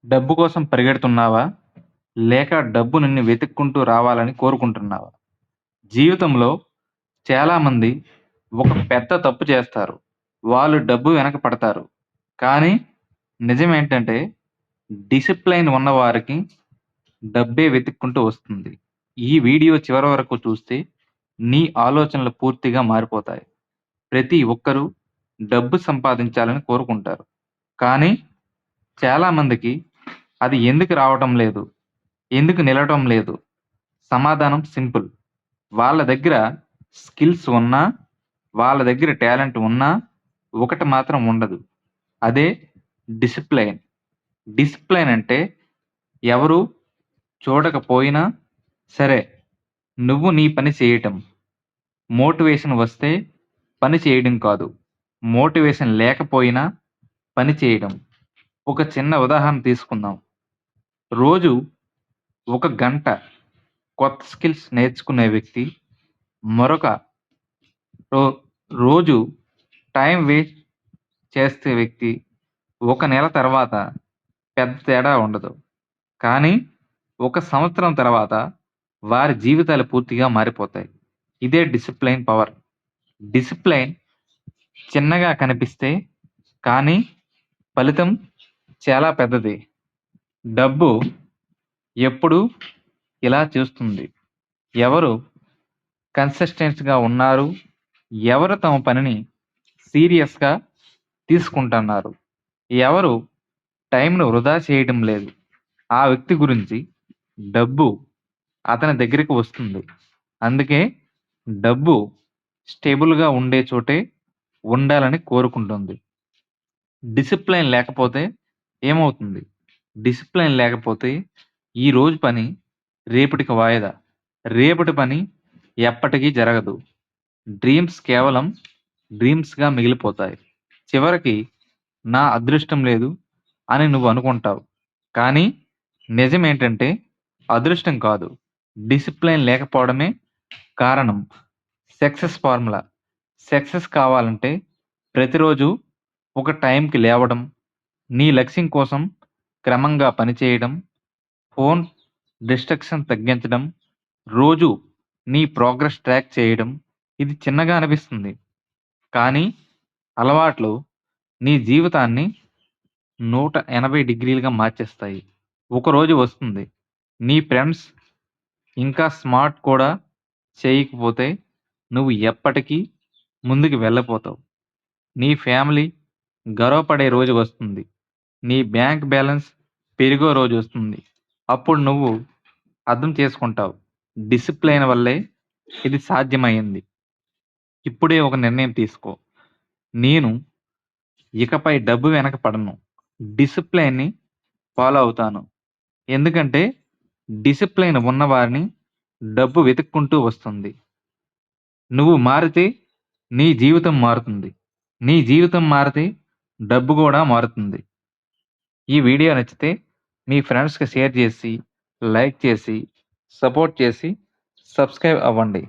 డబ్బు కోసం పరిగెడుతున్నావా? లేక డబ్బు నిన్ను వెతుక్కుంటూ రావాలని కోరుకుంటున్నావా? జీవితంలో చాలామంది ఒక పెద్ద తప్పు చేస్తారు. వాళ్ళు డబ్బు వెనక పడతారు. కానీ నిజమేంటంటే డిసిప్లైన్ ఉన్నవారికి డబ్బే వెతుక్కుంటూ వస్తుంది. ఈ వీడియో చివరి వరకు చూస్తే నీ ఆలోచనలు పూర్తిగా మారిపోతాయి. ప్రతి ఒక్కరూ డబ్బు సంపాదించాలని కోరుకుంటారు. కానీ చాలామందికి అది ఎందుకు రావటం లేదు? ఎందుకు నిలవటం లేదు? సమాధానం సింపుల్. వాళ్ళ దగ్గర స్కిల్స్ ఉన్నా, వాళ్ళ దగ్గర టాలెంట్ ఉన్నా ఒకటి మాత్రం ఉండదు. అదే డిసిప్లైన్. డిసిప్లైన్ అంటే ఎవరు చూడకపోయినా సరే నువ్వు నీ పని చేయటం. మోటివేషన్ వస్తే పని చేయడం కాదు. మోటివేషన్ లేకపోయినా పని చేయడం. ఒక చిన్న ఉదాహరణ తీసుకుందాం. రోజు ఒక గంట కొత్త స్కిల్స్ నేర్చుకునే వ్యక్తి, మరొక రో రోజు టైం వేస్ట్ చేసే వ్యక్తి, ఒక నెల తర్వాత పెద్ద తేడా ఉండదు. కానీ ఒక సంవత్సరం తర్వాత వారి జీవితాలు పూర్తిగా మారిపోతాయి. ఇదే డిసిప్లైన్ పవర్. డిసిప్లైన్ చిన్నగా కనిపిస్తే కానీ ఫలితం చాలా పెద్దది. డబ్బు ఎప్పుడూ ఇలా చూస్తుంది. ఎవరు కన్సిస్టెంట్‌గా ఉన్నారు, ఎవరు తమ పనిని సీరియస్‌గా తీసుకుంటున్నారు, ఎవరు టైంను వృధా చేయడం లేదు, ఆ వ్యక్తి గురించి డబ్బు అతని దగ్గరికి వస్తుంది. అందుకే డబ్బు స్టేబుల్‌గా ఉండే చోటే ఉండాలని కోరుకుంటుంది. డిసిప్లైన్ లేకపోతే ఏమవుతుంది? డిసిప్లైన్ లేకపోతే ఈ రోజు పని రేపటికి వాయిదా. రేపటి పని ఎప్పటికీ జరగదు. డ్రీమ్స్ కేవలం డ్రీమ్స్‌గా మిగిలిపోతాయి. చివరికి నా అదృష్టం లేదు అని నువ్వు అనుకుంటావు. కానీ నిజమేంటంటే అదృష్టం కాదు. డిసిప్లైన్ లేకపోవడమే కారణం. Success formula. సక్సెస్ కావాలంటే ప్రతిరోజు ఒక టైంకి లేవడం, నీ లక్ష్యం కోసం క్రమంగా పనిచేయడం, ఫోన్ డిస్ట్రాక్షన్ తగ్గించడం, రోజు నీ ప్రోగ్రెస్ ట్రాక్ చేయడం. ఇది చిన్నగా అనిపిస్తుంది. కానీ అలవాట్లు నీ జీవితాన్ని 180 డిగ్రీలుగా మార్చేస్తాయి. ఒకరోజు వస్తుంది. నీ ఫ్రెండ్స్ ఇంకా స్మార్ట్ కూడా చేయకపోతే నువ్వు ఎప్పటికీ ముందుకు వెళ్ళపోతావు. నీ ఫ్యామిలీ గర్వపడే రోజు వస్తుంది. నీ బ్యాంక్ బ్యాలెన్స్ పెరిగే రోజు వస్తుంది. అప్పుడు నువ్వు అర్థం చేసుకుంటావు. డిసిప్లైన్ వల్లే ఇది సాధ్యమైంది. ఇప్పుడే ఒక నిర్ణయం తీసుకో. నేను ఇకపై డబ్బు వెనక పడను. డిసిప్లైన్‌ని ఫాలో అవుతాను. ఎందుకంటే డిసిప్లైన్ ఉన్నవారిని డబ్బు వెతుక్కుంటూ వస్తుంది. నువ్వు మారితే నీ జీవితం మారుతుంది. నీ జీవితం మారితే డబ్బు కూడా మారుతుంది. ఈ వీడియో నచ్చితే మీ ఫ్రెండ్స్‌కి షేర్ చేసి, లైక్ చేసి, సపోర్ట్ చేసి, సబ్స్క్రైబ్ అవ్వండి.